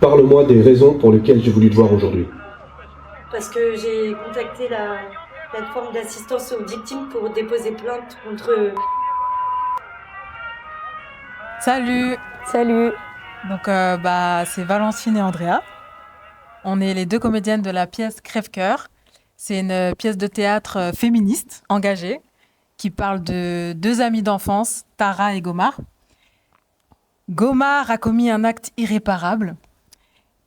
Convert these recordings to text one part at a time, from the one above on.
Parle-moi des raisons pour lesquelles j'ai voulu te voir aujourd'hui. Parce que j'ai contacté la plateforme d'assistance aux victimes pour déposer plainte contre... Salut. Salut. Donc c'est Valentine et Andrea. On est les deux comédiennes de la pièce Crève-cœur. C'est une pièce de théâtre féministe, engagée, qui parle de deux amies d'enfance, Tara et Gomar. Gomar a commis un acte irréparable.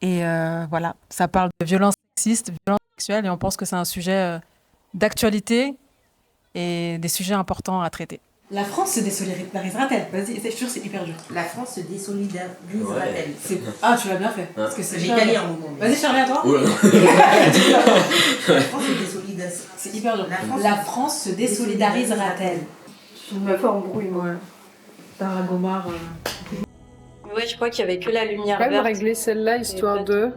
Et voilà, ça parle de violences sexistes, violences sexuelles, et on pense que c'est un sujet d'actualité et des sujets importants à traiter. La France se désolidarisera-t-elle? Vas-y, c'est sûr, c'est hyper dur. La France se désolidarisera-t-elle? Ouais. Ah, tu l'as bien fait. Parce que c'est j'ai qu'à lire mon nom. Vas-y, Charlie, à toi. La France se désolidarisera. C'est hyper dur. La France se désolidarisera-t-elle? Je me fais embrouille, moi. Tara Gomar. Ouais, je crois qu'il n'y avait que la lumière verte. verte. Régler celle-là, histoire de...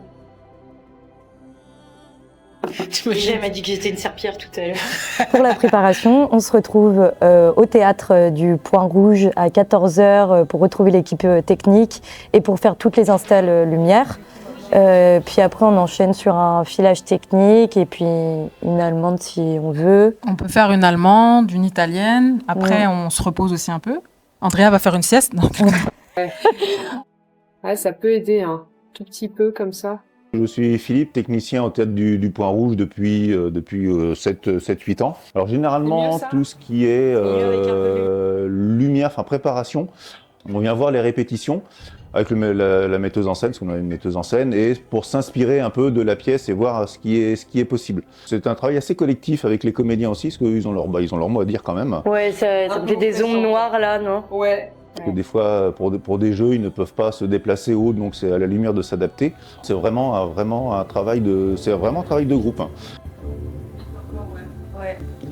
Elle m'a dit que j'étais une serpillère tout à l'heure. Pour la préparation, on se retrouve au théâtre du Point Rouge à 14h pour retrouver l'équipe technique et pour faire toutes les installs lumière. Puis après, on enchaîne sur un filage technique et puis une allemande si on veut. On peut faire une allemande, une italienne. Après, on se repose aussi un peu. Andrea va faire une sieste. Non. Ouais, ça peut aider, hein. Tout petit peu comme ça. Je suis Philippe, technicien au théâtre du Point Rouge depuis 7-8 ans. Alors généralement, tout ce qui est lumière, enfin préparation, on vient voir les répétitions avec la metteuse en scène, parce qu'on a une metteuse en scène, et pour s'inspirer un peu de la pièce et voir ce qui est possible. C'est un travail assez collectif avec les comédiens aussi, parce qu'ils ont leur mot à dire quand même. Ouais, ça fait des ondes noires là, non? Ouais. Parce que des fois, pour des jeux, ils ne peuvent pas se déplacer haut, donc c'est à la lumière de s'adapter. C'est vraiment un travail de groupe. Hein.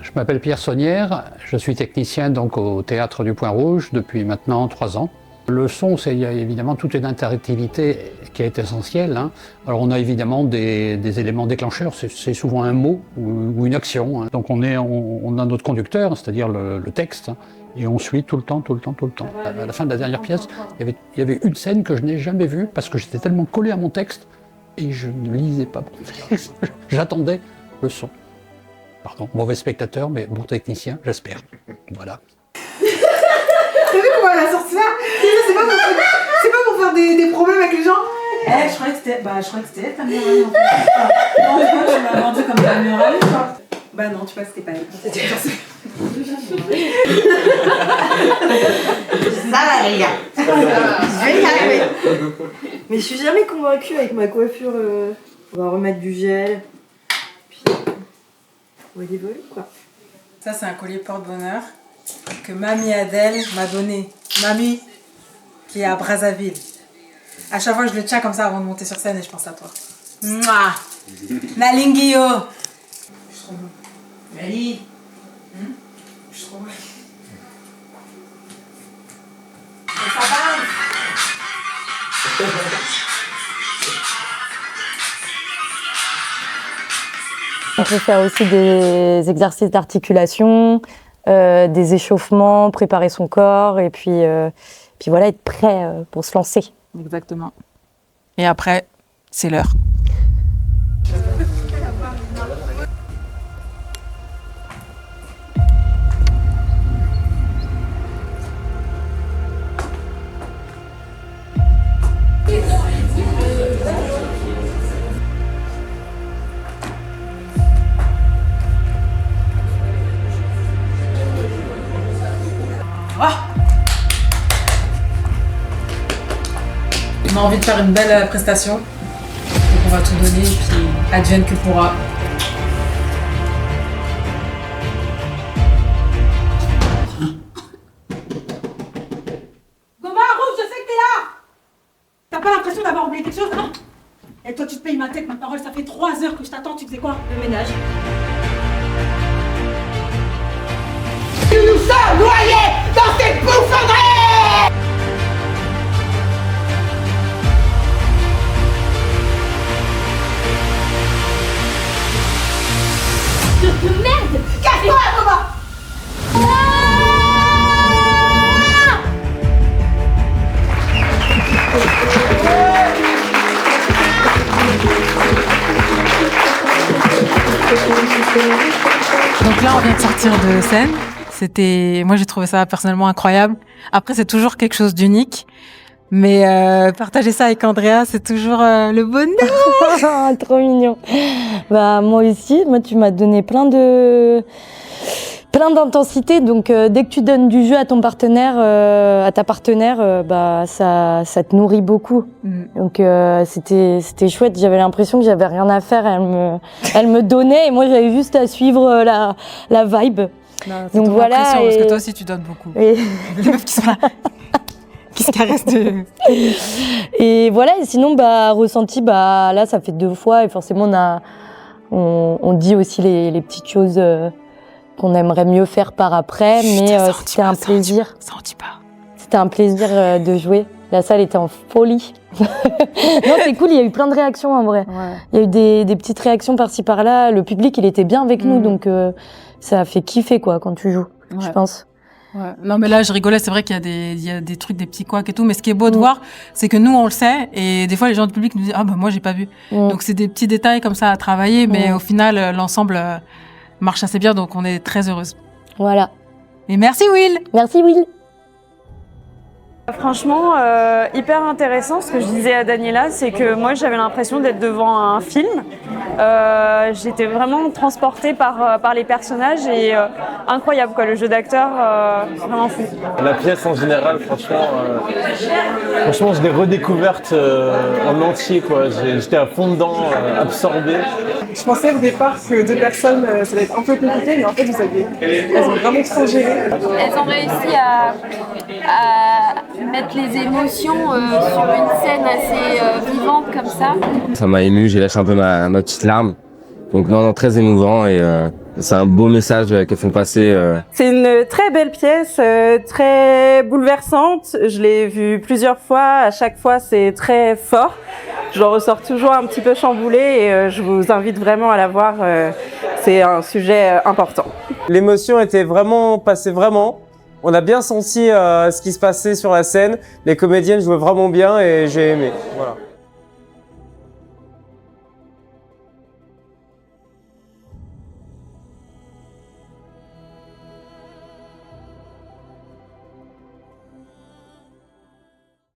Je m'appelle Pierre Saunière, je suis technicien donc au Théâtre du Point Rouge depuis maintenant 3 ans. Le son, il y a évidemment toute une interactivité qui est essentielle. Hein. Alors on a évidemment des éléments déclencheurs, c'est souvent un mot ou une action. Hein. Donc on a notre conducteur, c'est-à-dire le texte, hein, et on suit tout le temps. À la fin de la dernière pièce, il y avait une scène que je n'ai jamais vue parce que j'étais tellement collé à mon texte et je ne lisais pas mon texte. J'attendais le son. Pardon, mauvais spectateur, mais bon technicien, j'espère. Voilà. T'as vu comment elle a sorti ça? C'est pas pour faire des problèmes avec les gens. Je croyais que c'était elle ta meilleure amie en fait. Non, tu m'as vendu comme ta meilleure amie quoi. Bah non, tu vois, c'était pas elle. C'était genre Ça va les gars. Je vais y arriver. Mais je suis jamais convaincue avec ma coiffure. On va remettre du gel. Puis on va évoluer quoi. Ça, c'est un collier porte-bonheur que Mamie Adèle m'a donné. Mamie, qui est à Brazzaville. À chaque fois, je le tiens comme ça avant de monter sur scène et je pense à toi. Mouah! Nalingio! Je suis trop beau. Mali. Je suis trop beau. Ça parle. On peut faire aussi des exercices d'articulation, des échauffements, préparer son corps et puis voilà, être prêt pour se lancer. Exactement. Et après, c'est l'heure. On a envie de faire une belle prestation, donc on va tout donner, puis advienne que pourra. Gomar, Rouge, je sais que t'es là. T'as pas l'impression d'avoir oublié quelque chose, hein? Et toi, tu te payes ma tête, ma parole, ça fait 3 heures que je t'attends, tu faisais quoi? Le ménage. Tu nous sommes noyés dans cette bouffonnerie. Merde! Casse-toi, Gomar. là, on vient de sortir de scène. Moi, j'ai trouvé ça personnellement incroyable. Après, c'est toujours quelque chose d'unique. Mais partager ça avec Andrea, c'est toujours le bonheur. Trop mignon. Bah, moi aussi, tu m'as donné plein d'intensité. Donc, dès que tu donnes du jeu à ton partenaire, à ta partenaire, bah, ça te nourrit beaucoup. Donc, c'était chouette. J'avais l'impression que j'avais rien à faire. Elle me donnait et moi, j'avais juste à suivre la vibe. Non, donc voilà. Parce que toi aussi, tu donnes beaucoup. Les meufs qui sont là, qui se caressent de... Et voilà. Et sinon, bah, ressenti, bah, là, ça fait 2 fois et forcément, on dit aussi les petites choses qu'on aimerait mieux faire par après, mais c'était un plaisir. Ça en dit pas. C'était un plaisir de jouer. La salle était en folie. Non, c'est cool, il y a eu plein de réactions en vrai. Ouais. Il y a eu des petites réactions par-ci par-là. Le public, il était bien avec nous, donc ça a fait kiffer quoi quand tu joues, je pense. Ouais. Non, mais là, je rigolais. C'est vrai qu'il y a des trucs, des petits couacs et tout. Mais ce qui est beau de voir, c'est que nous, on le sait. Et des fois, les gens du public nous disent, ah, bah, moi, j'ai pas vu. Donc, c'est des petits détails comme ça à travailler. Mais au final, l'ensemble marche assez bien. Donc, on est très heureuse. Voilà. Et merci, Will. Merci, Will. Franchement, hyper intéressant. Ce que je disais à Daniela, c'est que moi, j'avais l'impression d'être devant un film. J'étais vraiment transportée par les personnages et incroyable quoi. Le jeu d'acteur, vraiment fou. La pièce en général, franchement, je l'ai redécouverte en entier quoi. J'étais à fond dedans, absorbé. Je pensais au départ que 2 personnes, ça allait être un peu compliqué, mais en fait, elles ont vraiment trop géré. Elles ont réussi à mettre les émotions sur une scène assez vivante comme ça. Ça m'a ému, j'ai lâché un peu ma petite larme. Donc non, très émouvant et c'est un beau message qu'elles font passer. C'est une très belle pièce, très bouleversante. Je l'ai vue plusieurs fois, à chaque fois c'est très fort. Je ressors toujours un petit peu chamboulée et je vous invite vraiment à la voir. C'est un sujet important. L'émotion était vraiment passée vraiment. On a bien senti ce qui se passait sur la scène. Les comédiennes jouaient vraiment bien et j'ai aimé. Voilà.